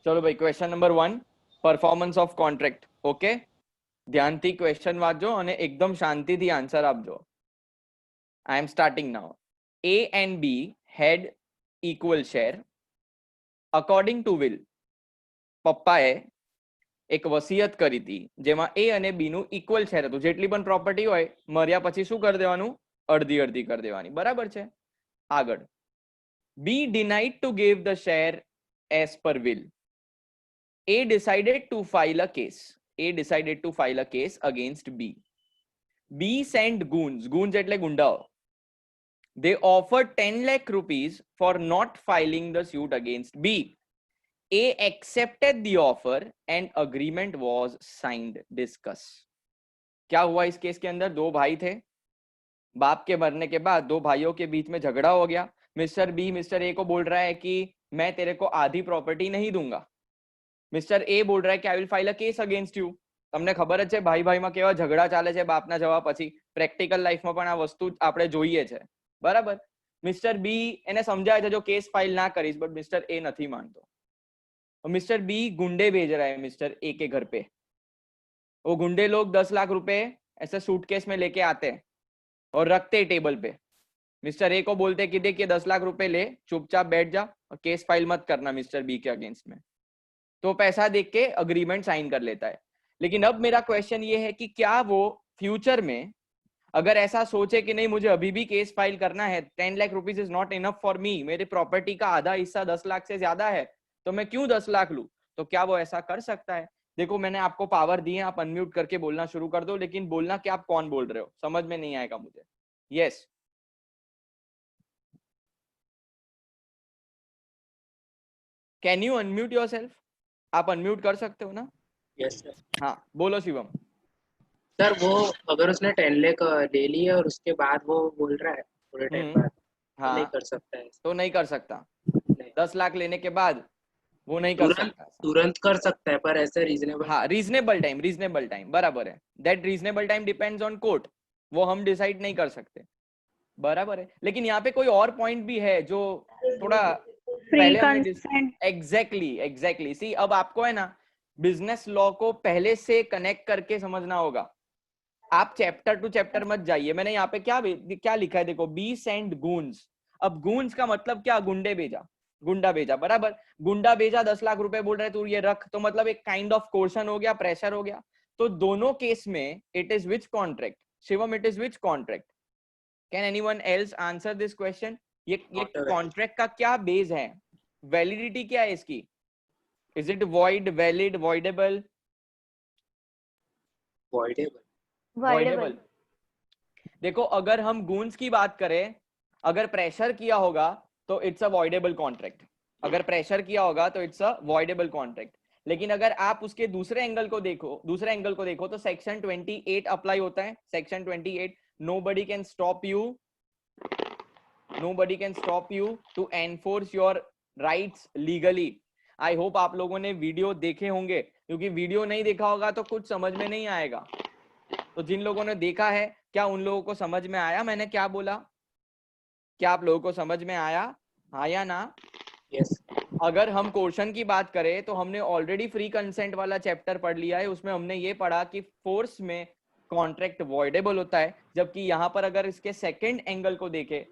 चलो भाई, question number 1, performance of contract. Okay, ધ્યાનથી ક્વેશ્ચન વાંચજો અને એકદમ શાંતિથી આન્સર આપજો. I am starting now. A and B had equal share. According to will, પપ્પાએ એક વસિયત કરી હતી જેમાં A અને B નું ઇક્વલ શેર હતું. જેટલી પણ પ્રોપર્ટી હોય મર્યા પછી શું કરી દેવાનું? અડધી અડધી કરી દેવાની. બરાબર છે? આગળ, B denied to give the share as per will. A decided to file a case. A decided to file a case against B. B sent goons. Goons એટલે ગુંડાઓ. They offered 10 lakh rupees for not filing the suit against B. A accepted the offer and agreement was signed. Discuss. क्या हुआ इस case के अंदर? दो भाई थे, बाप के मरने के बाद दो भाइयों के बीच में झगड़ा हो गया. मिस्टर बी मिस्टर ए को बोल रहा है कि मैं तेरे को आधी प्रॉपर्टी नहीं दूंगा. મિસ્ટર એ બોલ રહ્યા કે I will file a case against you. તમને ખબર જ છે ભાઈ ભાઈમાં કેવા ઝઘડા ચાલે છે બાપના જવા પછી. પ્રેક્ટિકલ લાઈફમાં પણ આ વસ્તુ આપણે જોઈએ છે. બરાબર? મિસ્ટર બી એને સમજાય છે જો કેસ ફાઇલ ના કરીશ, બટ મિસ્ટર એ નથી માનતો. मिस्टर बी गुंडे भेज रहा है मिस्टर ए के घर पे. वो गुंडे लोग 10 लाख रुपए ऐसे सूटकेस में लेके आते हैं और रखते हैं टेबल पे. मिस्टर ए को बोलते कि देखिए 10 लाख रुपए ले, चुपचाप बैठ जा और केस फाइल मत करना मिस्टर बी के अगेंस्ट में. तो पैसा देख के अग्रीमेंट साइन कर लेता है. लेकिन अब मेरा क्वेश्चन ये है कि क्या वो फ्यूचर में अगर ऐसा सोचे कि नहीं मुझे अभी भी केस फाइल करना है, 10 lakh rupees is not enough for me, मेरी प्रॉपर्टी का आधा हिस्सा 10 लाख से ज्यादा है, तो मैं क्यों 10 लाख लूं, तो क्या वो ऐसा कर सकता है? देखो मैंने आपको पावर दी है, आप अनम्यूट करके बोलना शुरू कर दो, लेकिन बोलना कि आप कौन बोल रहे हो, समझ में नहीं आएगा मुझे. Yes, can you unmute yourself? आप अनम्यूट कर सकते हो ना? Yes sir. हाँ बोलो शिवम. सर वो अगर उसने 10 लाख ले ली है और उसके बाद वो बोल रहा है थोड़े टाइम बाद, तो हाँ नहीं कर सकता है. तो नहीं कर सकता. नहीं. 10 लाख लेने के बाद वो नहीं कर सकता. तुरंत कर सकता है पर ऐसे रीजनेबल. हाँ, रीजनेबल टाइम बराबर है. That reasonable time depends on court, वो हम डिसाइड नहीं कर सकते. बराबर है. लेकिन यहाँ पे कोई और पॉइंट भी है जो थोड़ा पहले हमने एग्जैक्टली सी, अब आपको है ना बिजनेस लॉ को पहले से कनेक्ट करके समझना होगा. आप चैप्टर टू चैप्टर मत जाइए. मैंने यहाँ पे क्या लिखा है देखो, बी सेंड गूंस. अब गूंस का मतलब क्या? गुंडा भेजा. बराबर, गुंडा भेजा, 10 लाख रुपए बोल रहे तू ये रख, तो मतलब एक काइंड ऑफ कोर्शन हो गया, प्रेशर हो गया. तो दोनों केस में it is which contract? Shivam, it is which contract? Can anyone else answer this question? ये कॉन्ट्रैक्ट का क्या बेस है? वैलिडिटी क्या है इसकी? Is it void, valid, voidable? Voidable. देखो अगर हम गूंस की बात करें, अगर प्रेशर किया होगा तो इट्स अ वॉइडेबल कॉन्ट्रैक्ट. अगर प्रेशर किया होगा तो इट्स अ वॉइडेबल कॉन्ट्रैक्ट. लेकिन अगर आप उसके दूसरे एंगल को देखो तो सेक्शन 28 अप्लाई होता है. Section 28, nobody can stop you to enforce your rights legally. I hope आप लोगों ने वीडियो देखे होंगे, क्योंकि वीडियो नहीं देखा होगा तो कुछ समझ में नहीं आएगा. तो जिन लोगों ने देखा है, क्या उन लोगों को समझ में आया मैंने क्या बोला? क्या आप लोगों को समझ में आया? हाँ या ना? यस. अगर हम क्वेश्चन की बात करें तो हमने ऑलरेडी फ्री कंसेंट वाला चैप्टर पढ़ लिया है. उसमें हमने ये पढ़ा कि फोर्स में कॉन्ट्रैक्ट वॉइडेबल होता है, जबकि यहां पर अगर इसके सेकंड एंगल को देखें,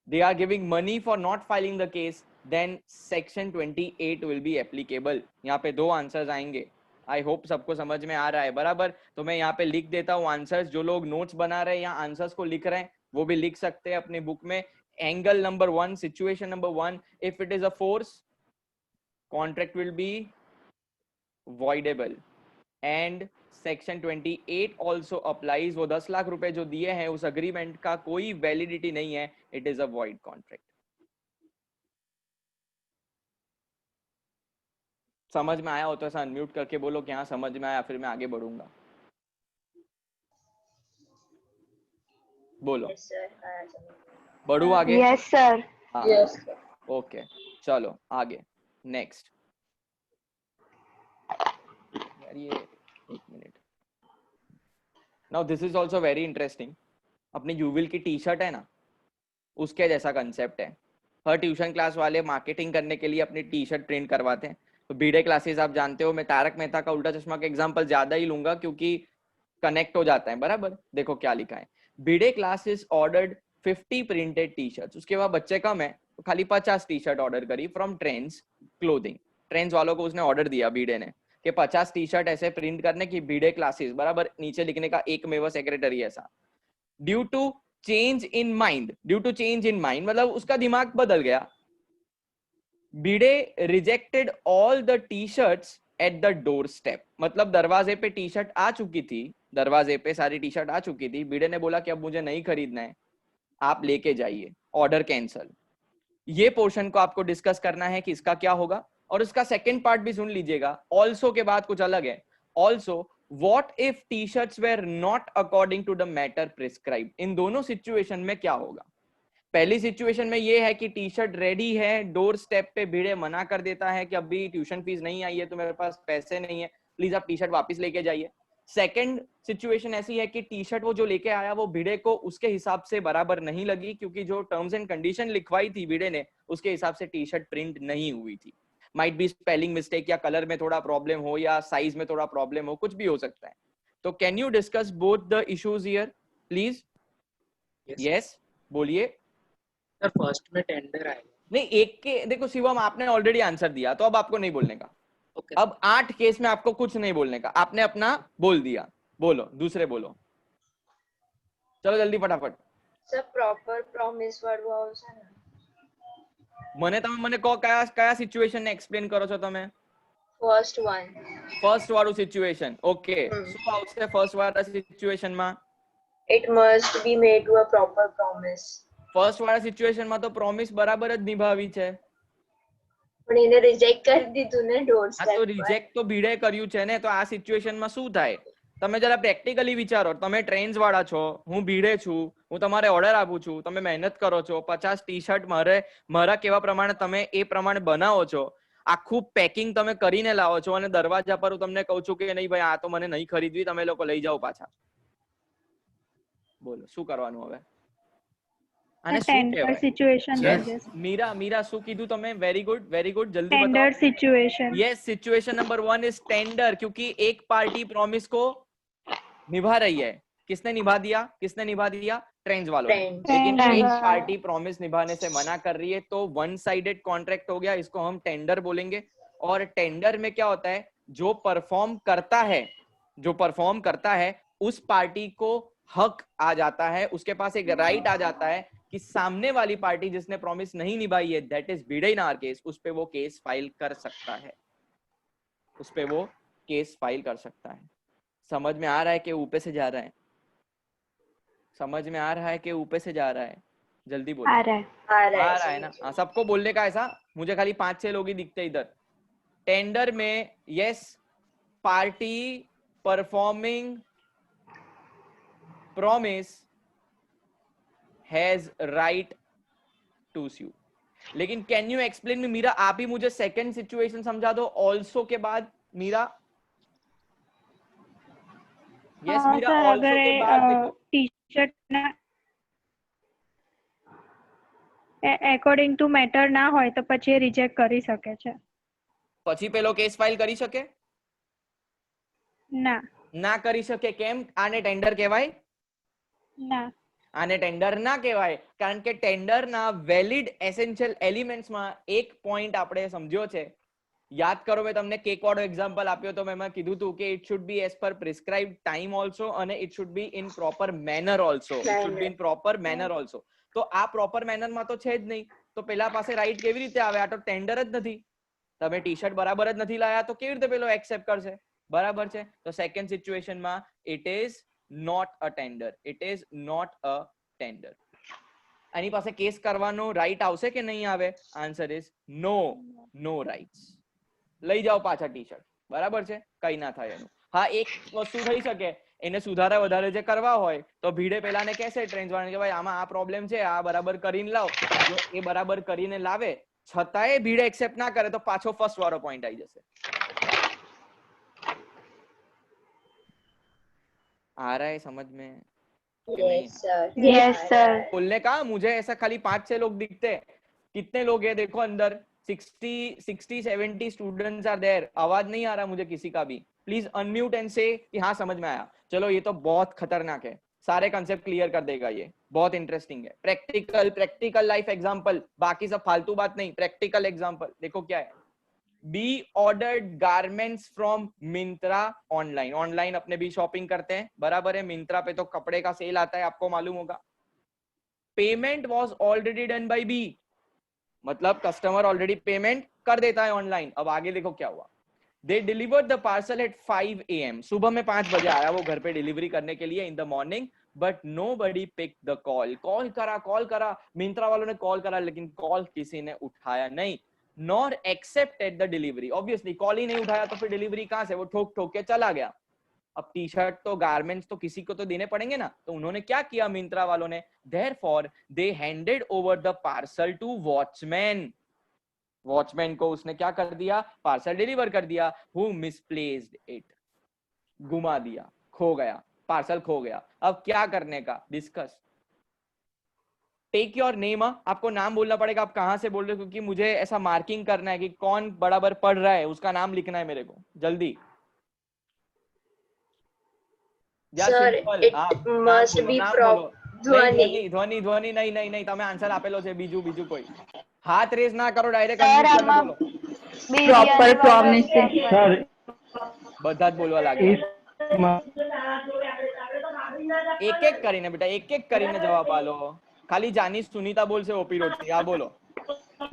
they are giving money for not filing the case, then section 28 will be applicable. यहाँ पे दो आंसर्स आएंगे. आई होप सबको समझ में आ रहा है. बराबर, तो मैं यहाँ पे लिख देता हूँ आंसर्स. जो लोग नोट्स बना रहे हैं या आंसर्स को लिख रहे हैं वो भी लिख सकते हैं अपने बुक में. Angle number 1, situation number 1, if it is a force, contract will be voidable and section 28 also applies. वो 10 लाख रुपए जो दिए हैं उस अग्रीमेंट का कोई वैलिडिटी नहीं है. It is a void contract. समझ में आया हो तो ऐसा अनम्यूट करके बोलो कि हाँ समझ में आया, फिर मैं आगे बढ़ूंगा. बोलो. yes, बढ़ू आगे? Yes sir. हाँ yes. ओके चलो आगे. नेक्स्ट यार ये एक minute. Now this is also very interesting. अपने यूविल की टी शर्ट है ना, उसके जैसा कंसेप्ट है. हर ट्यूशन क्लास वाले मार्केटिंग करने के लिए अपनी टी शर्ट प्रिंट करवाते हैं. तो बीडे क्लासेस आप जानते हो, मैं तारक मेहता का उल्टा चश्मा का एग्जांपल ज्यादा ही लूंगा क्योंकि कनेक्ट हो जाता है बराबर। देखो क्या लिखा है, B D classes ordered 50 printed T shirt. उसके बाद बच्चे कम है तो खाली 50 टी शर्ट ऑर्डर करी फ्रॉम ट्रेंड्स क्लोथिंग। ट्रेंड्स वालों को उसने ऑर्डर दिया बीडे ने कि 50 टी शर्ट ऐसे प्रिंट करने की, बीडे क्लासेस बराबर, नीचे लिखने का एक मेवा सेक्रेटरी ऐसा। Due to change in mind, due to change in mind मतलब उसका दिमाग बदल गया, B D rejected all the T shirts at the doorstep. मतलब दरवाजे पे टी शर्ट आ चुकी थी, दरवाजे पे सारी टी शर्ट आ चुकी थी, बीडे ने बोला कि अब मुझे नहीं खरीदना है, आप लेके जाइए, ऑर्डर कैंसल। ये पोर्शन को आपको डिस्कस करना है कि इसका क्या होगा, और उसका सेकंड पार्ट भी सुन लीजिएगा। ऑल्सो के बाद कुछ अलग है। Also what if T shirts were not according to the matter prescribe. इन दोनों सिचुएशन में क्या होगा। पहली सिचुएशन में ये है कि टी शर्ट रेडी है, डोर स्टेप पे भिड़े मना कर देता है कि अभी ट्यूशन फीस नहीं आई है तो मेरे पास पैसे नहीं है, प्लीज आप टी शर्ट वापस लेके जाइए। सेकंड सिचुएशन ऐसी है कि टी शर्ट वो जो लेके आया वो भिड़े को उसके हिसाब से बराबर नहीं लगी, क्योंकि जो टर्म्स एंड कंडीशन लिखवाई थी भिड़े ने उसके हिसाब से टी शर्ट प्रिंट नहीं हुई थी। माइट बी स्पेलिंग मिस्टेक, या कलर में थोड़ा प्रॉब्लम हो, या साइज में थोड़ा प्रॉब्लम हो, कुछ भी हो सकता है। तो can you discuss both the issues here please? Yes बोलिए। सर फर्स्ट में टेंडर आएगा। नहीं, एक के देखो शिवम, आपने ऑलरेडी आंसर दिया तो अब आपको नहीं बोलने का। ओके अब 8 केस में आपको कुछ नहीं बोलने का, आपने अपना बोल दिया। बोलो, दूसरे बोलो, चलो जल्दी फटाफट। સર પ્રોપર પ્રોમિસ વાળું આવશે ને? મને કહો કયા સિચ્યુએશન ને એક્સપ્લેન કરો છો તમે? First one. ફર્સ્ટ વાળું સિચ્યુએશન, ઓકે, શું આવશે ફર્સ્ટ વાળા સિચ્યુએશન માં? It must be made to a proper promise. First વાળા સિચ્યુએશન માં તો પ્રોમિસ બરાબર જ નિભાવી છે, પણ એને રિજેક્ટ કરી દીધું ને ડોર આ તો સ્ટેપ પર. રિજેક્ટ તો ભીડે કર્યું છે ને, તો આ સિચ્યુએશન માં શું થાય? તમે જરા પ્રેક્ટિકલી વિચારો, તમે ટ્રેન્ડ્સ વાળા છો, હું ભીડે છું, હું તમારે ઓર્ડર આપું છું, તમે મહેનત કરો છો, 50 ટી શર્ટ મારા કેવા પ્રમાણે તમે એ પ્રમાણે બનાવો છો, આખું પેકિંગ તમે કરીને લાવો છો, અને દરવાજા પર હું તમને કહું છું કે નહીં ભાઈ આ તો મને નહીં ખરીદવી, તમે લોકો લઈ જાઓ પાછા. બોલો શું કરવાનું હવે? આને શું કહેવાય? સિચ્યુએશન મીરા શું કીધું તમે? વેરી ગુડ જલ્દી टेंडर बताओ. Situation. Yes, situation number 1 is tender, क्योंकि एक पार्टी प्रॉमिस को निभा रही है. किसने निभा दिया? ट्रेंड्स वालों ने. लेकिन एक पार्टी प्रॉमिस निभाने से मना कर रही है तो वन साइडेड कॉन्ट्रैक्ट हो गया, इसको हम टेंडर बोलेंगे. और टेंडर में क्या होता है, जो परफॉर्म करता है उस पार्टी को हक आ जाता है, उसके पास एक राइट आ जाता है कि सामने वाली पार्टी जिसने प्रॉमिस नहीं निभाई है, that is B D in our case, उस पे वो केस फाइल कर सकता है. समझ में आ रहा है कि ऊपर से जा रहा है? जल्दी बोलो. आ रहा है ना? हाँ, सबको बोलने का ऐसा, मुझे खाली 5-6 लोग ही दिखते इधर. टेंडर में yes, party performing promise has right to sue. लेकिन can you explain me? Meera आप ही मुझे सेकंड सिचुएशन समझा दो ऑल्सो के बाद. मीरा यस, मीरा ऑल्सो के बाद देखो टी शर्ट ना એકોર્ડિંગ ટુ મેટર ના હોય તો પછી એ રિજેક્ટ કરી શકે છે. પછી પેલો કેસ ફાઇલ કરી શકે? ના કરી શકે. કેમ? આને ટેન્ડર કહેવાય? આને ટેન્ડર ના કહેવાય, કારણ કે ટેન્ડરના વેલિડ એસેન્શિયલ એલિમેન્ટ્સમાં એક પોઈન્ટ આપણે સમજ્યો છે. યાદ કરો, મેં તમને કેક વાળો એક્ઝામ્પલ આપ્યો તો મેં કીધું હતું કે it should be as per prescribed time also, અને it should be in proper manner also. તો આ પ્રોપર મેનરમાં તો છે જ નહીં, તો પેલા પાસે રાઈટ કેવી રીતે આવે? આ તો ટેન્ડર જ નથી. તમે ટી શર્ટ બરાબર જ નથી લાયા તો કેવી રીતે પેલો એક્સેપ્ટ કરશે? બરાબર છે. તો સેકન્ડ સિચ્યુએશનમાં it is not a tender. એની પાસે કેસ કરવાનો રાઈટ આવશે કે નહીં આવે? Answer is no rights. લઈ જાઓ પાછા ટી શર્ટ. બરાબર છે, કઈ ના થાય એનું. હા, એક વસ્તુ થઈ શકે, એને સુધારા વધારે જે કરવા હોય તો ભીડે પેલાને કહેશે ટ્રેન્ડ્સ વાળાને કે ભાઈ આમાં આ પ્રોબ્લેમ છે, આ બરાબર કરીને લાવ. જો એ બરાબર કરીને લાવે છતાંય ભીડે એક્સેપ્ટ ના કરે તો પાછો ફર્સ્ટ વાળો પોઈન્ટ આવી જશે. आ रहा है समझ में? Yes sir. बोलने का मुझे ऐसा खाली 5-6 लोग दिखते हैं. कितने लोग हैं देखो अंदर? 60-70 स्टूडेंट्स आर देयर. आवाज नहीं आ रहा मुझे किसी का भी. प्लीज अनम्यूट एंड से कि हाँ समझ में आया. चलो ये तो बहुत खतरनाक है. सारे कंसेप्ट क्लियर कर देगा ये. बहुत इंटरेस्टिंग है. Practical life example. बाकी सब फालतू बात नहीं. प्रैक्टिकल एग्जांपल देखो क्या है. Be ordered garments from Myntra online. Online अपने भी शॉपिंग करते हैं, बराबर है. मिंत्रा पे तो कपड़े का सेल आता है, आपको मालूम होगा. Payment was already done by B. मतलब कस्टमर ऑलरेडी पेमेंट कर देता है ऑनलाइन. अब आगे देखो क्या हुआ. They delivered the parcel at 5 AM. सुबह में 5 बजे आया वो घर पे डिलीवरी करने के लिए in the morning. But nobody pick the call. Call करा मिंत्रा वालों ने कॉल करा, लेकिन कॉल किसी ने उठाया नहीं. Nor accepted the delivery. Obviously call ही नहीं उठाया तो फिर डिलीवरी कहां से. वो ठोक ठोक के चला गया. अब टी शर्ट तो गारमेंट्स तो किसी को तो देने पड़ेंगे ना. तो उन्होंने क्या किया मिंत्रा वालों ने. Therefore they handed over the parcel to watchman. Watchman को उसने क्या कर दिया, पार्सल डिलीवर कर दिया. Who misplaced it. गुमा दिया, खो गया, पार्सल खो गया. अब क्या करने का, डिस्कस. Take your name. आपको नाम बोलना पड़ेगा, आप कहां से बोल रहे हो, क्योंकि मुझे ऐसा मार्किंग करना है कि कौन बराबर पढ़ रहा है, उसका नाम लिखना है मेरे को जल्दी. Sir, it must be ધ્વનિ નહીં તમે આન્સર આપેલો છે. બીજું કોઈ હાથ રેસ ના કરો, ડાયરેક્ટ અનમ્યુટ કરીને બોલો. proper promising. સર બધા જ બોલવા લાગે. એક કરીને બેટા, એક કરીને જવાબ આલો. ખાલી જાની સુનીતા બોલશે ઓપી રોટી. આ બોલો.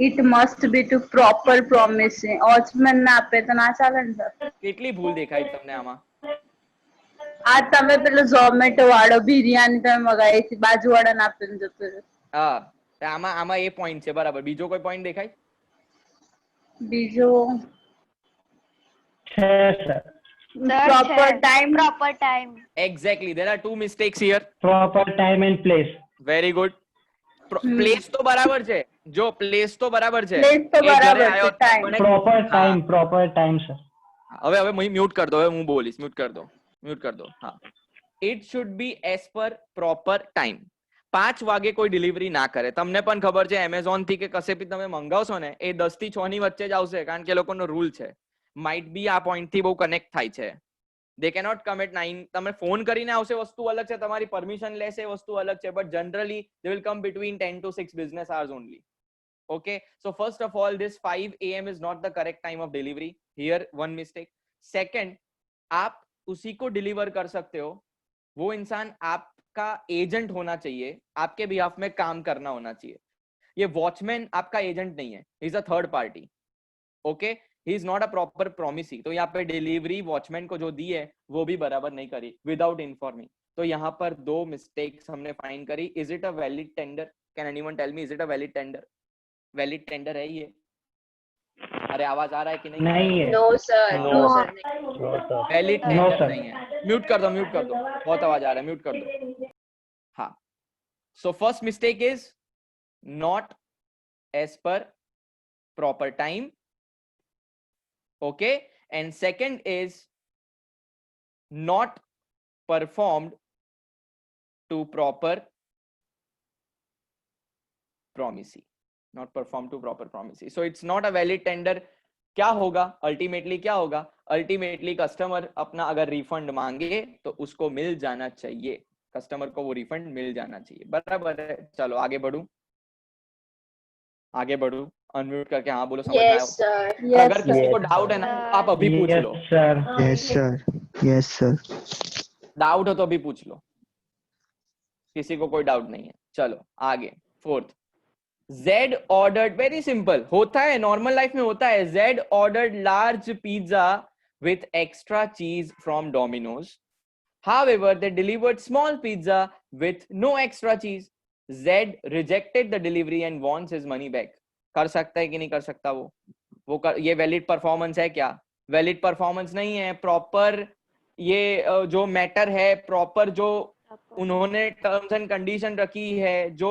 It must be to proper promising. Watchman ના આપે તો ના ચાલે ને સર. કેટલી ભૂલ દેખાય તમને આમાં. આ તમે પેલો ઝોમેટો વાળો બિરયાની તમે મગાવી હતી, બાજુવાળા ના આપીને જતો રહ્યો. હા, આમાં એ પોઈન્ટ છે, બરાબર. બીજો કોઈ પોઈન્ટ દેખાય? બીજો છે sir. proper time. Exactly. There are two mistakes here. Proper time and place. Very good. Place તો બરાબર છે. જો પ્લેસ તો બરાબર છે. Place તો એ ઘરે બરાબર આવ્યો છે, time. મને- પ્રોપર ટાઈમ સર. હવે મ્યુટ કર દો. હવે હું બોલીશ. મ્યુટ કર દો. હા. ઇટ શુડ બી એઝ પર પ્રોપર ટાઈમ. 5 વાગે કોઈ ડિલિવરી ના કરે. તમને પણ ખબર છે એમેઝોન થી કે કશે બી તમે મંગાવશો ને, એ 10 થી 6 ની વચ્ચે જ આવશે, કારણ કે લોકોનો રૂલ છે. માઇટ બી આ પોઈન્ટ થી બહુ કનેક્ટ થાય છે. દે કેનોટ કમ એટ 9. તમે ફોન કરીને આવશે વસ્તુ અલગ છે, તમારી પરમિશન લેશે વસ્તુ અલગ છે, but generally they will come between 10 to 6 business hours only. Okay, so first of all, this 5 AM is not the correct time of delivery. Here one mistake. Second, आप उसी को डिलीवर कर सकते हो, वो इंसान आपका एजेंट होना चाहिए, आपके बिहाफ में काम करना होना चाहिए. ये वॉचमैन आपका एजेंट नहीं है, he is a third party. Okay, he is not a proper promisee. तो यहाँ पे डिलीवरी वॉचमैन को जो दी है वो भी बराबर नहीं करी, विदाउट इन्फॉर्मिंग. तो यहाँ पर 2 मिस्टेक्स हमने फाइंड करी. Is it a valid tender? Can anyone tell me, is it a valid tender? Valid tender है ये? अरे आवाज आ रहा है कि नहीं? नहीं है. No, sir. No, No. sir. Valid No, tender sir. नहीं है. म्यूट कर दो. बहुत आवाज आ रहा है, म्यूट कर दो. हाँ. So first mistake is not as per proper time. Okay, and second is not performed to proper promisee. Not performed to proper promisee. So it's not a valid tender. क्या होगा अल्टीमेटली? क्या होगा ultimately? Customer अपना अगर refund मांगे तो उसको मिल जाना चाहिए. कस्टमर को वो रिफंड मिल जाना चाहिए, बराबर है. चलो आगे बढ़ू. अनम्यूट करके हाँ बोलो. समझ में आया? Yes, sir. अगर किसी को डाउट है ना, आप अभी पूछ लो. सर. Yes, sir. डाउट हो तो अभी पूछ लो. किसी को कोई डाउट नहीं है. चलो आगे. Fourth, Z ordered. Very simple. होता है नॉर्मल लाइफ में, होता है. Z ordered large pizza with extra cheese from Domino's. However, they delivered small pizza with no extra cheese. Z rejected the delivery and wants his money back. कर सकता है कि नहीं कर सकता वो ये वैलिड परफॉर्मेंस है क्या? वैलिड परफॉर्मेंस नहीं है. प्रॉपर ये जो मैटर है, प्रॉपर जो उन्होंने टर्म्स एंड कंडीशन रखी है, जो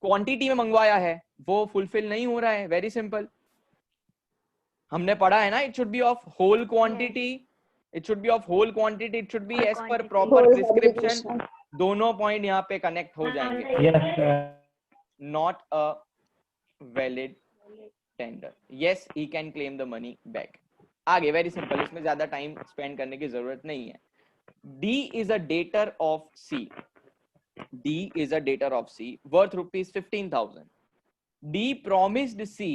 क्वांटिटी में मंगवाया है, वो फुलफिल नहीं हो रहा है. Very simple. हमने पढ़ा है ना, it should be of whole quantity. It should be of whole quantity. It should be as per proper prescription. दोनों पॉइंट यहाँ पे कनेक्ट हो जाएंगे. Yes sir. Not a valid tender, yes he can claim the money back. आगे very simple, इसमें ज्यादा time spend करने की जरूरत नहीं है। D is a debtor of C. D is a debtor of C worth rupees 15,000. D promised C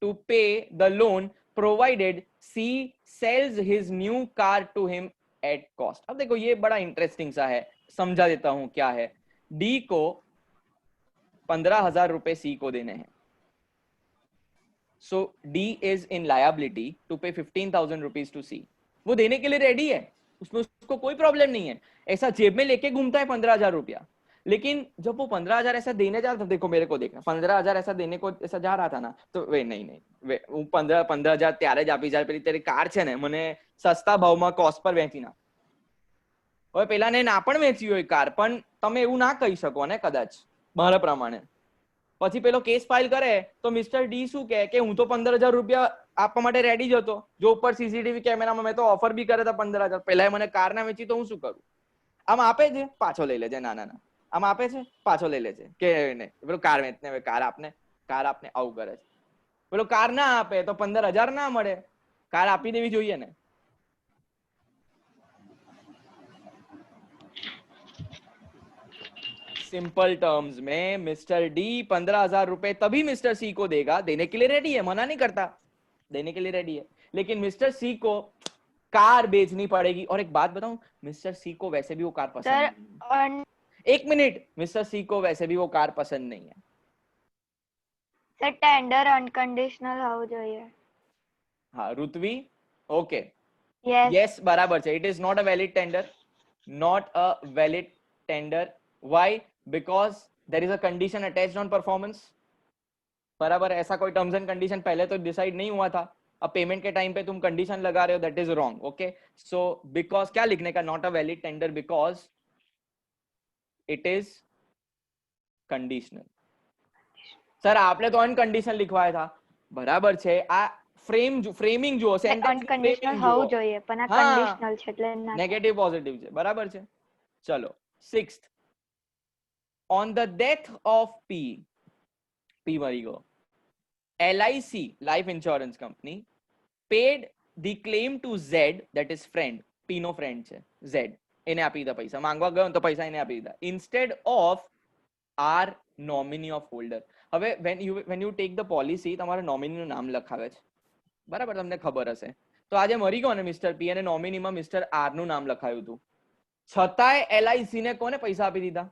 to pay the loan provided C sells his new car to him at cost. अब देखो ये बड़ा interesting सा है, समझा देता हूं क्या है। D को 15,000 रुपए C को देने हैं। So D is in liability to pay 15,000 rupees to C. वो देने के लिए रेडी है, उसमें उसको कोई प्रॉब्लम नहीं है, ऐसा जेब में लेके घूमता है 15,000 रुपया। लेकिन जब वो 15,000 ऐसा देने जा रहा था, देखो मेरे को देखना, 15,000 ऐसा देने को ऐसा जा रहा था ना, तो वे नहीं वे 15,000 ત્યારે જ આપી જાય, પેલી તારી કાર છે ને મને સસ્તા ભાવમાં કોસ્ટ પર વેચી ના। હવે પેલાને ના પણ વેચી હોય કાર, પણ તમે એવું ના કહી શકો ને કદાચ મારા પ્રમાણે। પછી પેલો કેસ ફાઇલ કરે તો મિસ્ટર ડી શું કહે કે હું તો 15,000 રૂપિયા આપવા માટે રેડી જ હતો, જો ઉપર સીસીટીવી કેમેરામાં મેં તો ઓફર બી કર્યા હતા 15,000, પહેલા મને કાર ના વેચી તો હું શું કરું? આમ આપે છે, પાછો લઈ લેજે, ના ના ના, આમ આપે છે, પાછો લઈ લેજે કે નહીં, પેલો કાર વેચને કાર આપને આવું કરે છે। પેલો કાર ના આપે તો 15,000 ના મળે, કાર આપી દેવી જોઈએ ને। सिंपल टर्म्स में मिस्टर डी 15,000 रुपए तभी मिस्टर सी को देगा, देने के लिए रेडी है, मना नहीं करता, देने के लिए रेडी है, लेकिन मिस्टर सी को कार बेचनी पड़ेगी। और एक बात बताऊं, मिस्टर सी को वैसे भी वो कार पसंद नहीं है। एक मिनट, मिस्टर सी को वैसे भी वो कार पसंद नहीं है। सर टेंडर अनकंडीशनल होવું જોઈએ। हाँ ऋत्वी, ओके यस यस बराबर है। It is not a valid tender, not a valid tender. Why? Because there is a condition attached on performance. बराबर, ऐसा कोई टर्म्स एंड कंडीशन पहले तो डिसाइड नहीं हुआ था, अब पेमेंट के टाइम पे तुम कंडीशन लगा रहे हो, that is wrong. Okay, so because क्या लिखने का, not a valid tender because it is conditional. Sir आपने तो अनकंडीशनल लिखवाया था, बराबर છે, આ ફ્રેમિંગ જુઓ, સેન્ટેન્સ અનકંડીશનલ હોવું જોઈએ, પણ આ કંડીશનલ છે એટલે ના, નેગેટિવ પોઝિટિવ છે, બરાબર છે। ચલો 6th, on the death of P મરી ગયો, LIC life insurance company paid the claim to Z, that is friend, P no friend છે Z, એને આપી દીધા પૈસા, માંગવા ગયો તો પૈસા એને આપી દીધા, instead of R nominee of holder। હવે when you take the policy, તમારે નોમિની નું નામ લખાવે છે, બરાબર, તમને ખબર હશે। તો આજે મરી ગયો ને મિસ્ટર P અને નોમિનીમાં મિસ્ટર R નું નામ લખાયું હતું, છતાંય LIC ને કોને પૈસા આપી દીધા?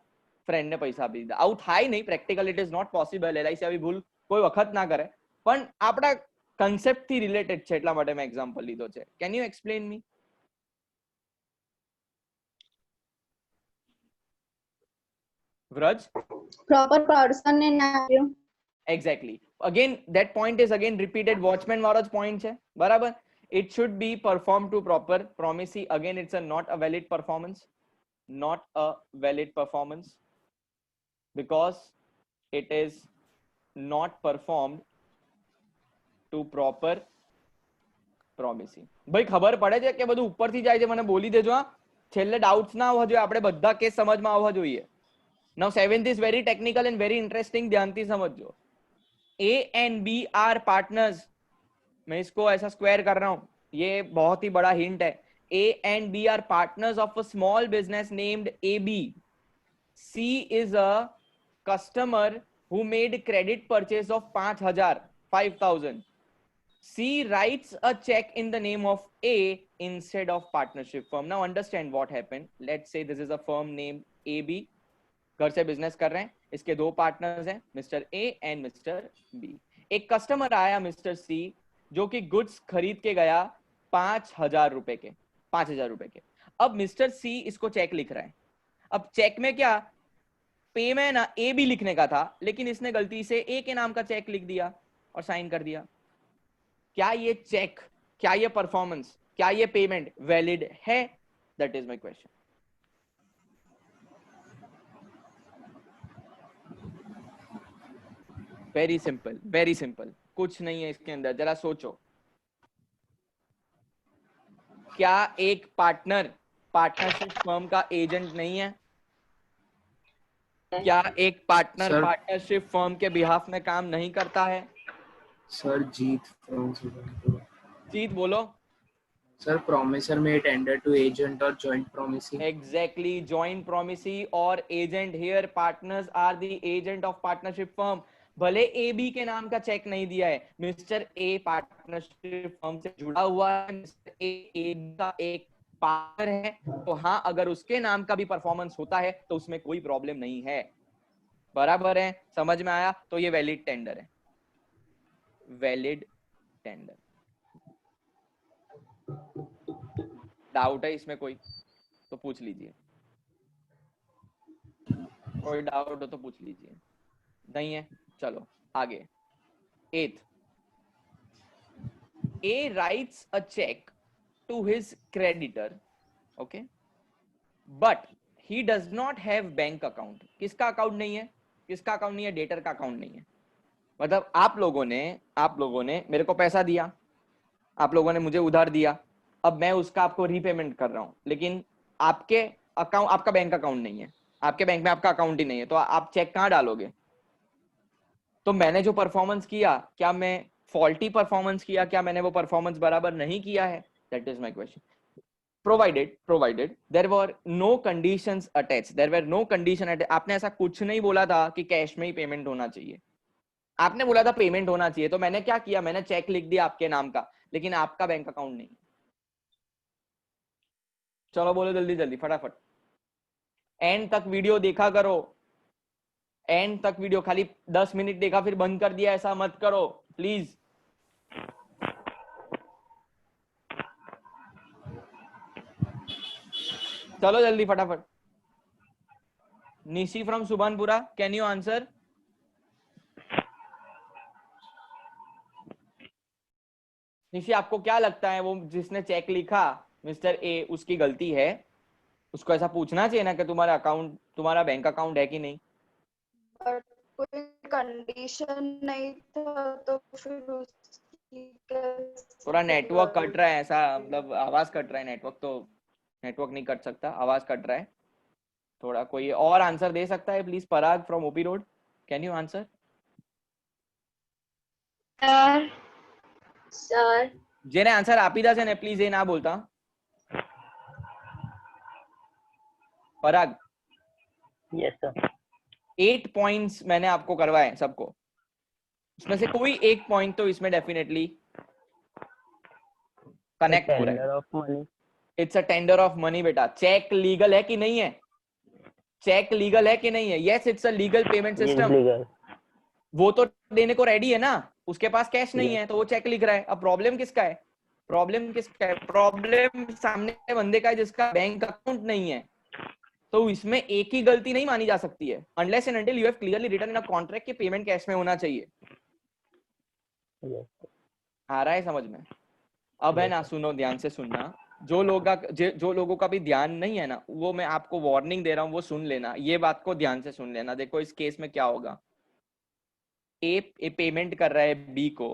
ફ્રેન્ડ ને પૈસા આપી દીધા। આવું થાય નહીં, practical it is not possible, LIC આવી ભૂલ કોઈ વખત ના કરે, પણ આપણા કન્સેપ્ટ થી રિલેટેડ છે એટલા માટે મેં એક્ઝામ્પલ લીધો છે। Can you explain me? Vraj, proper person ને ના આપ્યું। Exactly, again that point is again repeated, watchman વાળો જ પોઈન્ટ છે, બરાબર। it should be performed to proper promisee, again it's a not a valid performance, not a valid performance because it is not performed to proper promisee। ભાઈ ખબર પડે છે કે બધું ઉપરથી જાય છે, મને બોલી દેજો હા, છેલ્લે ડાઉટ્સ ના આવવા જોઈએ, આપણે બધા કેસ સમજમાં આવવા જોઈએ। now 7th is very technical and very interesting, ધ્યાનથી સમજજો। A and B are partners, मैं इसको ऐसा स्क्वायर कर रहा हूं, ये बहुत ही बड़ा हिंट है। A and B are partners of a small business named AB. C is a customer who made credit purchase of 5,000. C writes a check in the name of A instead of partnership firm. Now understand what happened. Let's say this is a firm named AB. घर से business कर रहे हैं, इसके दो partners हैं, mister A and mister B। एक customer आया मिस्टर C, जो कि गुड्स खरीद के गया 5,000 रुपए के, 5,000 रुपए के। अब मिस्टर सी इसको चेक लिख रहा है, अब चेक में क्या, पे में ना ए भी लिखने का था, लेकिन इसने गलती से ए के नाम का चेक लिख दिया और साइन कर दिया। क्या ये चेक, क्या ये परफॉर्मेंस, क्या ये पेमेंट वैलिड है? That is my question. Very simple, very simple, कुछ नहीं है इसके अंदर, जरा सोचो। क्या एक पार्टनर पार्टनरशिप फर्म का एजेंट नहीं है? क्या एक पार्टनर पार्टनरशिप फर्म के बिहाफ में काम नहीं करता है? Sir Jeet from सुबनपुर। जीत बोलो। सर प्रोमिसर में टेंडर टू एजेंट और joint promisee. Exactly, joint promisee or agent here. Partners are the agent of partnership firm. भले ए बी के नाम का चेक नहीं दिया है, मिस्टर ए पार्टनरशिप फर्म से जुड़ा हुआ है, मिस्टर ए का एक पार्टनर है, तो हाँ अगर उसके नाम का भी परफॉर्मेंस होता है तो उसमें कोई प्रॉब्लम नहीं है। बराबर है, समझ में आया? तो ये वैलिड टेंडर है, वैलिड टेंडर। डाउट है इसमें कोई तो पूछ लीजिए, कोई डाउट हो तो पूछ लीजिए, नहीं है चलो आगे। 8th, A writes a check to his creditor, okay, but he does not have bank account. किसका अकाउंट नहीं है? किसका अकाउंट नहीं है? डेटर का अकाउंट नहीं है। मतलब आप लोगों ने मेरे को पैसा दिया, आप लोगों ने मुझे उधार दिया, अब मैं उसका आपको रीपेमेंट कर रहा हूं, लेकिन आपके अकाउंट, आपका बैंक अकाउंट नहीं है, आपके बैंक में आपका अकाउंट ही नहीं है, तो आप चेक कहां डालोगे? तो मैंने जो परफॉर्मेंस किया, क्या मैं फॉल्टी परफॉर्मेंस किया? क्या मैंने वो परफॉर्मेंस बराबर नहीं किया है? That is my question. Provided there were no conditions attached, there were no condition attached. आपने ऐसा कुछ नहीं बोला था कि कैश में ही पेमेंट होना चाहिए, आपने बोला था पेमेंट होना चाहिए। तो मैंने क्या किया? मैंने चेक लिख दिया आपके नाम का, लेकिन आपका बैंक अकाउंट नहीं। चलो बोलो जल्दी जल्दी फटाफट, एंड तक वीडियो देखा करो, एंड तक वीडियो, खाली 10 मिनट देखा फिर बंद कर दिया, ऐसा मत करो प्लीज। चलो जल्दी फटाफट। Nishi from Subhanpura, can you answer? Nishi आपको क्या लगता है, वो जिसने चेक लिखा मिस्टर ए, उसकी गलती है? उसको ऐसा पूछना चाहिए ना कि तुम्हारा अकाउंट, तुम्हारा बैंक अकाउंट है कि नहीं? पर कोई कंडीशन नहीं था तो फिर उसकी थोड़ा नेटवर्क कट रहा है, ऐसा मतलब आवाज कट रहा है, नेटवर्क तो नेटवर्क नहीं कट सकता, आवाज कट रहा है थोड़ा। कोई और आंसर दे सकता है please? Parag from OP road, can you answer? Sir जेने आंसर આપી દા છે ને પ્લીઝ એ ના બોલતા। पराग, यस सर। 8 पॉइंट्स मैंने आपको करवाए सबको, उसमें से कोई एक पॉइंट तो इसमें डेफिनेटली कनेक्ट हो रहा है। It's a tender of money बेटा। चेक लीगल है कि नहीं है? चेक लीगल है कि नहीं है? Yes, it's a legal payment system. वो तो देने को रेडी है ना, उसके पास कैश नहीं है तो वो चेक लिख रहा है। अब प्रॉब्लम किसका है? प्रॉब्लम किसका है? प्रॉब्लम सामने बंदे का है जिसका बैंक अकाउंट नहीं है। तो इसमें एक ही गलती नहीं मानी जा सकती है, unless and until you have clearly written in a contract कि पेमेंट कैश में होना चाहिए। आ रहा है समझ में? अब है ना, सुनो ध्यान से सुनना, जो लोगों का भी ध्यान नहीं है ना, वो मैं आपको वार्निंग दे रहा हूँ, वो सुन लेना, ये बात को ध्यान से सुन लेना। देखो इस केस में क्या होगा, ए पेमेंट कर रहा है बी को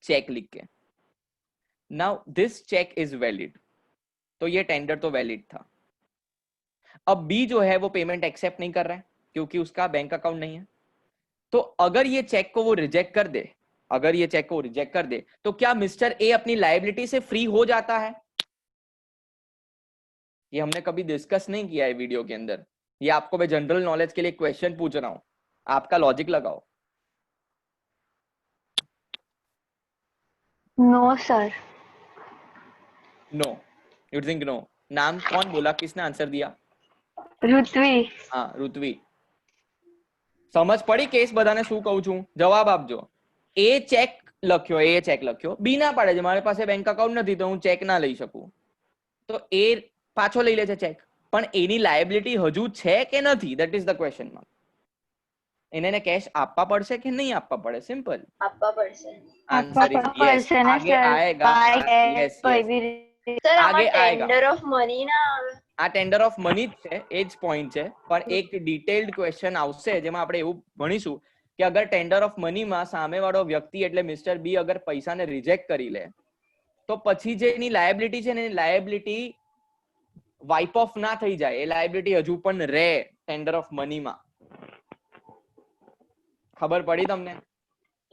चेक लिख के। Now this cheque is valid, तो ये टेंडर तो वैलिड था। अब बी जो है वो पेमेंट एक्सेप्ट नहीं कर रहा है क्योंकि उसका बैंक अकाउंट नहीं है। तो अगर ये चेक को वो रिजेक्ट कर दे, अगर ये चेक को रिजेक्ट कर दे, तो क्या मिस्टर ए अपनी लायबिलिटी से फ्री हो जाता है? ये हमने कभी डिस्कस नहीं किया है वीडियो के अंदर, ये आपको मैं जनरल नॉलेज के लिए क्वेश्चन पूछ रहा हूं, आपका लॉजिक लगाओ। No sir. No, you think no? नाम कौन बोला, किसने आंसर दिया? ઋત્વી। हाँ ઋત્વી, समझ पड़ी केस બધાને શું કહું છું? જવાબ આપજો। એ ચેક લખ્યો, બી ના પાડે છે મારી પાસે બેંક અકાઉન્ટ નથી તો હું ચેક ના લઈ શકું, તો એ પાછો લઈ લે છે ચેક, પણ એની લાયબિલિટી હજુ છે કે નથી? That is the question mark. એને કેશ આપવા પડશે કે નહીં આપવા પડે? સિમ્પલ, આપવા પડશે। Answer is yes. આગે આएगा, यस સર આમાં आगे आएगा। ટેન્ડર ઓફ મની ના આવે? આ ટેન્ડર ઓફ મની જ છે, એ જ પોઈન્ટ છે, પણ એક ડિટેલ્ડ ક્વેશ્ચન આવશે જેમાં આપણે એવું ભણીશું કે અગર ટેન્ડર ઓફ મનીમાં સામેવાળો વ્યક્તિ એટલે મિસ્ટર બી અગર પૈસાને રિજેક્ટ કરી લે તો પછી જે એની લાયબિલિટી છે ને, એ લાયબિલિટી વાઇપ ઓફ ના થઈ જાય, એ લાયબિલિટી હજુ પણ રહે ટેન્ડર ઓફ મનીમાં। ખબર પડી તમને?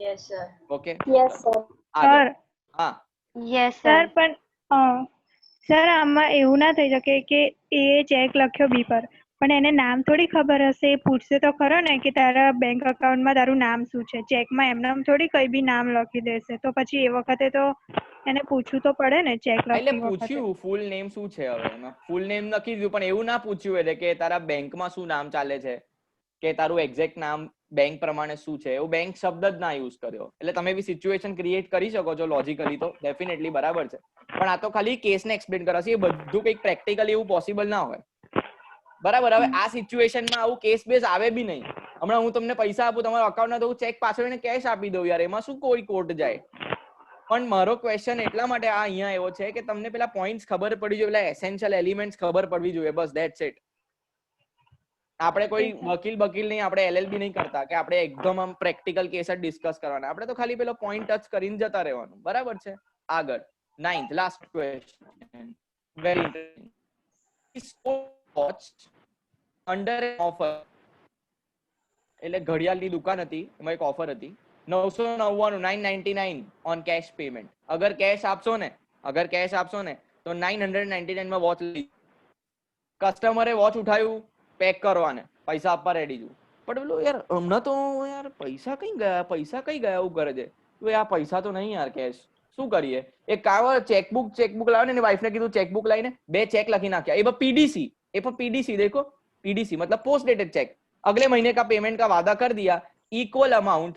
Yes, sir. Okay Yes, sir. આગળ સર હા Yes, સર sir. પણ સર આમાં એવું ના થઈ શકે કે એ ચેક લખ્યો બી પર પણ એને નામ થોડી ખબર હશે, એ પૂછશે તો ખરો ને કે તારા બેંક અકાઉન્ટમાં તારું નામ શું છે. ચેકમાં એમને થોડી કઈ બી નામ લખી દેશે, તો પછી એ વખતે તો એને પૂછવું તો પડે ને ચેક એટલે લખતી વખતે. પૂછ્યું ફૂલ નેમ શું છે, હવે એમાં ફૂલ નેમ લખી દીધું પણ એવું ના પૂછ્યું એટલે કે તારા બેંકમાં શું નામ ચાલે છે કે તારું એક્ઝેક્ટ નામ બેંક પ્રમાણે શું છે, એવું બેંક શબ્દ જ ના યુઝ કર્યો. એટલે તમે બી સિચ્યુએશન ક્રિએટ કરી શકો છો લોજિકલી, તો ડેફિનેટલી બરાબર છે, પણ આ તો ખાલી કેસને એક્સપ્લેન કરે છે. એ બધું કંઈક પ્રેક્ટિકલી એવું પોસિબલ ના હોય, બરાબર. હવે આ સિચ્યુએશનમાં આવું કેસ બેસ આવે બી નહીં. હમણાં હું તમને પૈસા આપું તમારા અકાઉન્ટમાં, તો હું ચેક પાછળ કેશ આપી દઉં યાર, એમાં શું કોઈ કોર્ટ જાય. પણ મારો ક્વેશ્ચન એટલા માટે આ અહીંયા એવો છે કે તમને પેલા પોઈન્ટ્સ ખબર પડી જોઈએ, પેલા એસેન્શિયલ એલિમેન્ટ્સ ખબર પડવી જોઈએ, બસ ધેટ્સ ઇટ. આપણે કોઈ વકીલ નહીં, આપણે એલએલબી નહીં કરતા કે આપણે એકદમ આમ પ્રેક્ટિકલ કેસ જ ડિસ્કસ કરવાના. આપણે તો ખાલી પેલો પોઈન્ટ ટચ કરીને જતા રહેવાનું, બરાબર છે. આગળ 9th last question, very interesting. Watch under an offer, એટલે ઘડિયાળની દુકાન હતી, એમાં એક ઓફર હતી 999 ઓન કેશ પેમેન્ટ. અગર કેશ આપશો ને તો 999 માં વોચ લઈ. કસ્ટમરે વોચ ઉઠાવ્યું, પેક કરવાને, પૈસા આપવા રેડી છું. પણ પેલું યાર હમણાં તો યાર પૈસા કઈ ગયા એવું કરે છે. તો આ પૈસા તો નહીં યાર, કેશ શું કરીએ? એક કામ, ચેકબુક લાવે ને, વાઈફને કીધું ચેકબુક લઈને 2 ચેક લખી નાખ્યા. એ પણ પીડીસી देखो, पीडीसी मतलब पोस्ट डेटेड चेक. अगले महीने का पेमेंट का वादा कर दिया, equal amount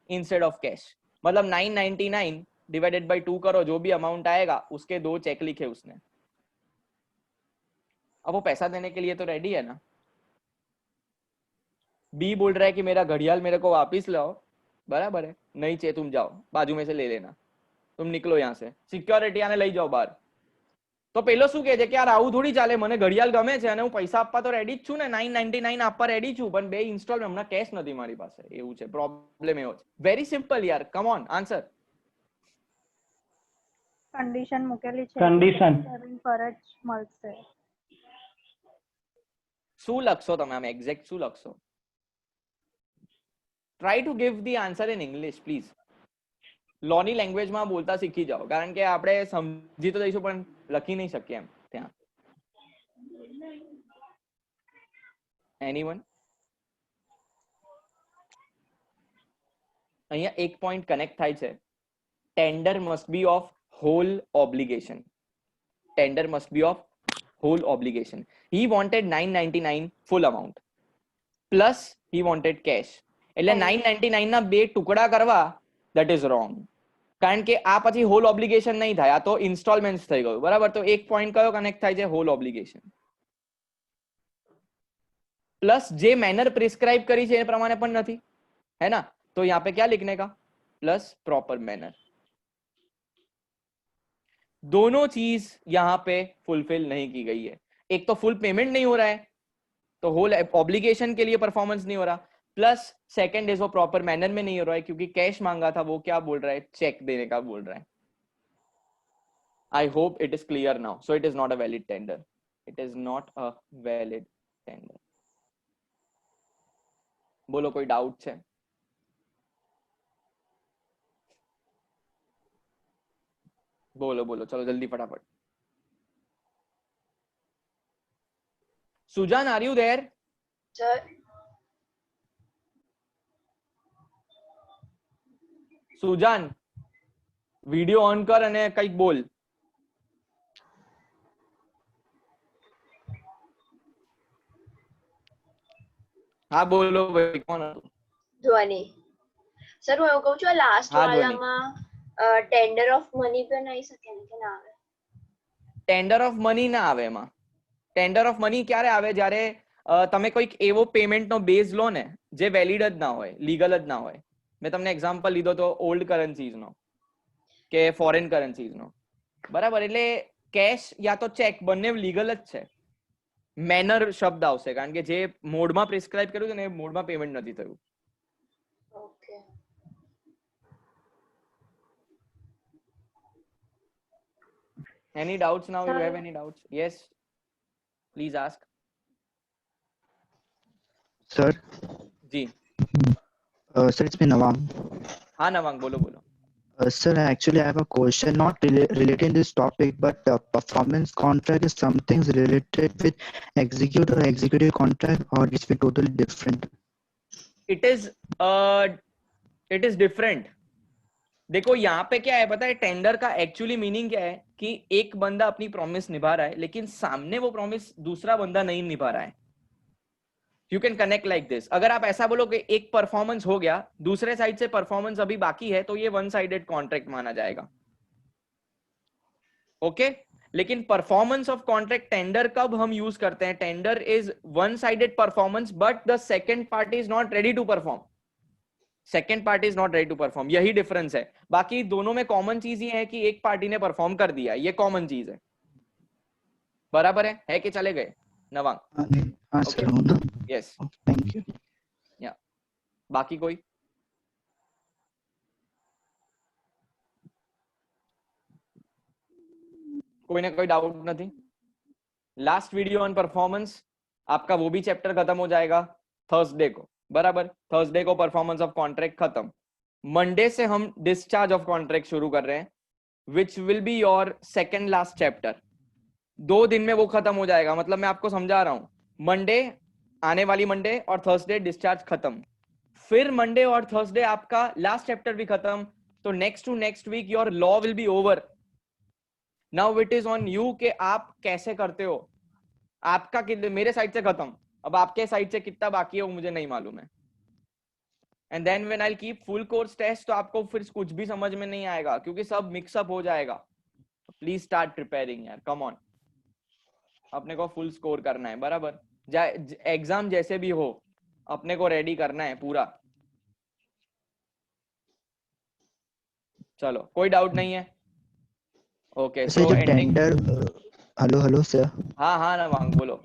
instead of cash. मतलब 999 डिवाइडेड बाय 2 करो, जो भी अमाउंट आएगा उसके 2 चेक लिखे उसने. अब वो पैसा देने के लिए तो रेडी है ना. बी बोल रहा है कि मेरा घड़ियाल मेरे को वापिस लाओ, बराबर है, नहीं चाहिए तुम जाओ, बाजू में से ले लेना, तुम निकलो यहाँ से, सिक्योरिटी आने લઈ જાઓ બહાર. તો પેલો શું કહે છે કે યાર આવું થોડી ચાલે, મને ઘડિયાળ ગમે છે અને હું પૈસા આપવા તો રેડી જ છું ને, 999 આપવા રેડી છું, પણ 2 ઇન્સ્ટોલમેન્ટ હમણાં કેશ નથી મારી પાસે. એવું છે, પ્રોબ્લેમ એવો છે. વેરી સિમ્પલ યાર, કમ ઓન, આન્સર. કન્ડિશન મૂકેલી છે, Condition. પર જ મળશે. શું લખશો તમે આમ એક્ઝેક્ટ શું લખશો? Try to give the answer in English please. લોની લેંગ્વેજમાં બોલતા શીખી જાઓ, કારણ કે આપણે સમજી તો દઈશું પણ લખી નહીં શકીએ એમ ત્યાં. એનીવન? અહીંયા એક પોઈન્ટ કનેક્ટ થાય છે. Tender must be of whole obligation. Tender must be of whole obligation. He wanted 999 full amount plus he wanted cash. એટલે 999 ના 2 ટુકડા કરવા, that is wrong. કારણ કે આ પછી હોલ ઓબ્લિગેશન નહીં થાય, આ તો ઇન્સ્ટોલમેન્ટ થઈ ગયું, બરાબર. તો એક પોઈન્ટ કયો કનેક્ટ થાય છે? Whole obligation. प्लस जे मैनर प्रिस्क्राइब करी है प्रमाणे पण नहीं है ना, तो यहाँ पे क्या लिखने का? Plus proper manner. दोनों चीज यहाँ पे फुलफिल नहीं की गई है. एक तो फुल पेमेंट नहीं हो रहा है, तो होल ऑब्लिगेशन के लिए परफॉर्मेंस नहीं हो रहा, प्लस सेकंड इज वो प्रॉपर मैनर में नहीं हो रहा है, क्योंकि कैश मांगा था, वो क्या बोल रहा है? चेक देने का बोल रहा है. I hope it is clear now. So it is not a valid tender. It is not a valid tender. बोलो कोई डाउट है? बोलो बोलो, चलो जल्दी फटाफट. Sujan, are you there? Sir. Sujan, video on કર અને કંઈક બોલ. હા બોલો ભાઈ, કોણ હતું? ધ્વનિ. સર હું એવું કહું છું, લાસ્ટ હા, ધ્વનિ. વાળામાં ટેન્ડર ઓફ મની પણ આવી શકે ને કે ના આવે? ટેન્ડર ઓફ મની ના આવે એમાં. ટેન્ડર ઓફ મની ક્યારે આવે? જ્યારે તમે કોઈક એવો પેમેન્ટનો બેઝ લો ને જે વેલિડ જ ના હોય, લીગલ જ ના હોય. મેં તમને એક્ઝામ્પલ લીધો તો ઓલ્ડ કરન્સીઝનો કે ફોરેન કરન્સીઝનો, બરાબર. એટલે કેશ યા તો ચેક બંને લીગલ જ છે. મેનર શબ્દ આવશે કારણ કે જે મોડમાં પ્રિસ્ક્રાઇબ કર્યું છે ને એ મોડમાં પેમેન્ટ નથી થયું. Okay. Any doubts now? You have any doubts? Yes, please ask. Sir, जी. sir, it's been Nawam. हाँ नवांग बोलो बोलो. Sir, actually, I have a question not related to this topic, but performance contract is something related with execute or executive contract, or it's be totally different. It is different. देखो यहाँ पे क्या है पता है, टेंडर का actually meaning क्या है कि एक बंदा अपनी प्रॉमिस निभा रहा है लेकिन सामने वो प्रॉमिस दूसरा बंदा नहीं निभा रहा है. You can connect like this. अगर आप ऐसा बोलो कि एक परफॉर्मेंस हो गया, दूसरे साइड से परफॉर्मेंस अभी बाकी है, तो ये वन साइडेड कॉन्ट्रैक्ट माना जाएगा. ओके लेकिन परफॉर्मेंस ऑफ कॉन्ट्रैक्ट टेंडर कब हम यूज करते हैं? Tender is one sided performance but the second party is not ready to perform. Second party is not ready to perform, यही डिफरेंस है. बाकी दोनों में कॉमन चीज ये है कि एक पार्टी ने परफॉर्म कर दिया, ये कॉमन चीज है. बराबर है कि चले गए नवांग? हाँ Okay. sir, hold on. Yes. Thank you. बाकी कोई? कोई ना कोई डाउट नहीं? लास्ट वीडियो ऑन परफॉर्मेंस आपका वो भी चैप्टर खत्म हो जाएगा थर्सडे को. बराबर, थर्सडे को परफॉर्मेंस ऑफ कॉन्ट्रैक्ट खत्म. मंडे से हम डिस्चार्ज ऑफ कॉन्ट्रैक्ट शुरू कर रहे हैं, which will be your second last chapter. 2 दिन में वो खत्म हो जाएगा. मतलब मैं आपको समझा रहा हूं, मंडे, आने वाली मंडे और थर्सडे डिस्चार्ज खत्म. फिर मंडे और थर्सडे आपका लास्ट चैप्टर भी खत्म. तो next to next week your law will be over. Now it is on you कि आप कैसे करते हो. आपका मेरे साइड से खत्म, अब आपके साइड से कितना बाकी है वो मुझे नहीं मालूम है. And then when I keep full course test, तो आपको फिर कुछ भी समझ में नहीं आएगा क्योंकि सब मिक्सअप हो जाएगा. प्लीज स्टार्ट प्रिपेयरिंग यार, कम ऑन. अपने को फुल स्कोर करना है. बराबर, एग्जाम जैसे भी हो अपने को रेडी करना है पूरा. चलो, कोई डाउट नहीं है? ओके सर सो जो एंडिंग. Tender, hello sir. हाँ हाँ नवांग बोलो.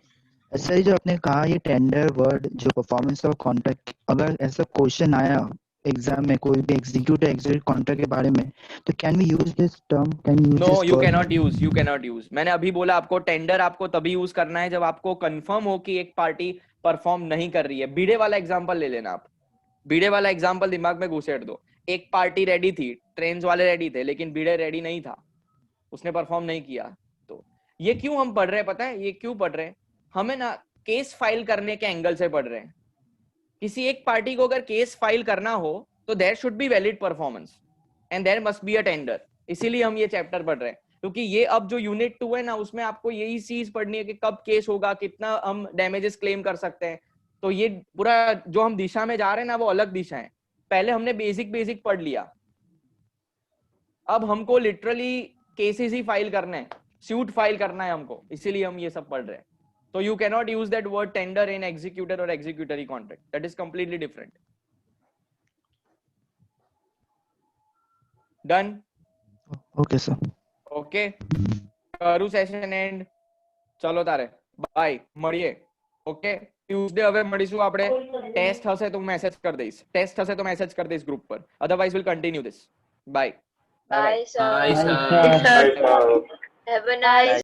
सर जो आपने कहा ये टेंडर वर्ड जो परफॉर्मेंस ऑफ कॉन्ट्रैक्ट, अगर ऐसा क्वेश्चन आया एग्जाम में कोई भी एग्जीक्यूटिव कॉन्ट्रैक्ट के बारे में, तो can we use this term? Can use no, this you word? Cannot use. मैंने अभी बोला आपको, टेंडर आपको तभी यूज करना है जब आपको कंफर्म हो कि एक पार्टी परफॉर्म नहीं कर रही है. बीड़े वाला एग्जांपल ले लेना आप. बीड़े वाला एग्जांपल दिमाग में घुसेड़ दो. एक पार्टी रेडी थी, ट्रेन्स वाले रेडी थे, लेकिन बीड़े रेडी नहीं था, उसने परफॉर्म नहीं किया. तो ये क्यों हम पढ़ रहे हैं पता है? ये क्यों पढ़ रहे हैं? हमें ना केस फाइल करने के एंगल से पढ़ रहे हैं. किसी एक पार्टी को अगर केस फाइल करना हो तो there should be valid performance and there must be a tender. इसीलिए हम ये चैप्टर पढ़ रहे हैं, क्योंकि ये अब जो यूनिट 2 है ना, उसमें आपको यही चीज पढ़नी है कि कब केस होगा, कितना हम डैमेजेस क्लेम कर सकते हैं. तो ये पूरा जो हम दिशा में जा रहे हैं ना, वो अलग दिशा है. पहले हमने बेसिक पढ़ लिया, अब हमको लिटरली केसेस ही फाइल करना है, सूट फाइल करना है हमको, इसीलिए हम ये सब पढ़ रहे हैं. So you cannot use that word tender in executor or executory contract. That is completely different. Done? Okay sir. Okay. કરું સેશન એન્ડ. ચલો તારે બાય, મળીએ. ઓકે, ટ્યુઝડે હવે મળીશું આપણે. ટેસ્ટ હશે તો મેસેજ કરી દઈશ ગ્રુપ પર. Otherwise will continue this. Bye. Bye, sir. Bye, sir. Have a nice